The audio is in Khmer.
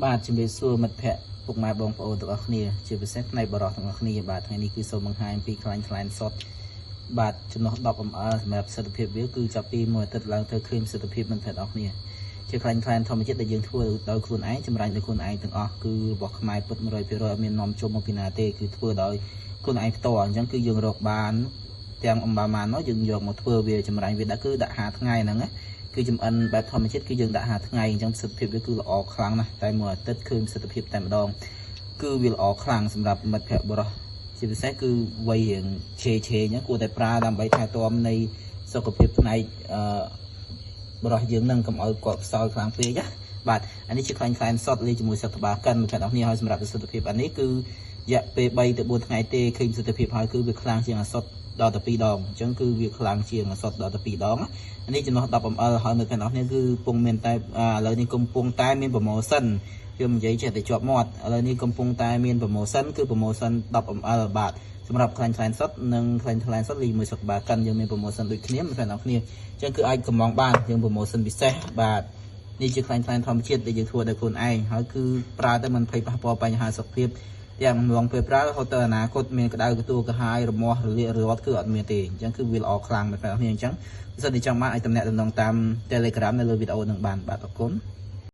បាទជំរាបសួរមិត្តភ័ក្តិពុកម៉ែបងប្អូនទាំងអស់គ្នាជាពិសេសផ្នែកបរិសុទ្ធទាំងអស់គ្នាបាទថ្ងៃនេះគឺសូមបង្ហាញពីខ្លាញ់សុតបាទចំណុះ10 ml សម្រាប់សិទ្ធិភាពវាគឺចាប់ពីមួយអាទិត្យឡើងទៅឃើញសិទ្ធិភាពមិត្តភ័ក្តិទាំងអស់គ្នាជាខ្លាញ់ធម្មជាតិដែលយើងធ្វើដោយខ្លួនឯងចម្រាញ់ដោយខ្លួនឯងទាំងអស់គឺរបស់ខ្មែរពិត 100% អត់មាននាំចូលមកពីណាទេគឺធ្វើដោយខ្លួនឯងផ្ទាល់អញ្ចឹងគឺយើងរកបានទាំងអំបាម៉ាននោះយើងយកមកធ្វើវាចម្រាញ់វាដាក់គឺដាក់5ថ្ងៃហ្នឹងណាគឺចំអិនបែបធម្មជាតិគឺយើងដាក់5ថ្ងៃអញ្ចឹងប្រសិទ្ធភាពវាគឺល្អខ្លាំងណាស់តែមួយអាទិត្យឃើញប្រសិទ្ធភាពតែម្ដងគឺវាល្អខ្លាំងសម្រាប់មិត្តភក្តិបរិសុទ្ធជាពិសេសគឺវ័យរៀងឆេអញ្ចឹងគួរតែប្រើដើម្បីថែទាំនៃសុខភាពផ្នែកបរិសុទ្ធយើងនឹងកុំឲ្យគាត់ខ្សោយខ្លាំងពេកណាបាទអានេះជាខ្លាញ់សុតលាយជាមួយសត្វតបាកិនមិត្តភក្តិទាំងគ្នាហើយសម្រាប់ប្រសិទ្ធភាពអានេះគឺរយៈពេល3ទៅ4ថ្ងៃទេឃើញប្រសិទ្ធភាពហើយគឺវាខ្លាំងជាងអាសុតដល់ទៅ2ដងអញ្ចឹងគឺវាខ្លាំងជាងអាសុតដល់ទៅ2ដងនេះចំណុះ10 ml ហើយមិត្តភក្តិទាំងគ្នាគឺពងមានតែឥឡូវនេះកំពុងតែមានប្រូម៉ូសិនខ្ញុំនិយាយចេះតែជាប់មាត់ឥឡូវនេះកំពុងតែមានប្រូម៉ូសិនគឺប្រូម៉ូសិន10 ml បាទសម្រាប់ខ្លាញ់សុតនិងខ្លាញ់សុតលាយមួយសុខបាកិនយើងមានប្រូម៉ូសិនដូចគ្នាមិត្តភក្តិទាំងគ្នាអញ្ចឹងគឺអាចកំងបានយើងប្រូម៉ូសិនពិសេសបាទនេះជាខ្លាញ់ធម្មជាតិដែលយើងធ្វើដោយខ្លួនឯងហើយគឺប្រើទៅមិនភ័យប៉ះពាល់បញ្ហាសុខភាពទាំងម្លងពេលប្រើរហូតទៅអនាគតមានក្តៅកទួកាហាយរមាស់រលាករត់គឺអត់មានទេអញ្ចឹងគឺវាល្អខ្លាំងតែគ្នាអញ្ចឹងបើសិនជាចង់បានអាចតំណាក់តំណងតាម Telegram នៅលើវីដេអូនឹងបានបាទអរគុណ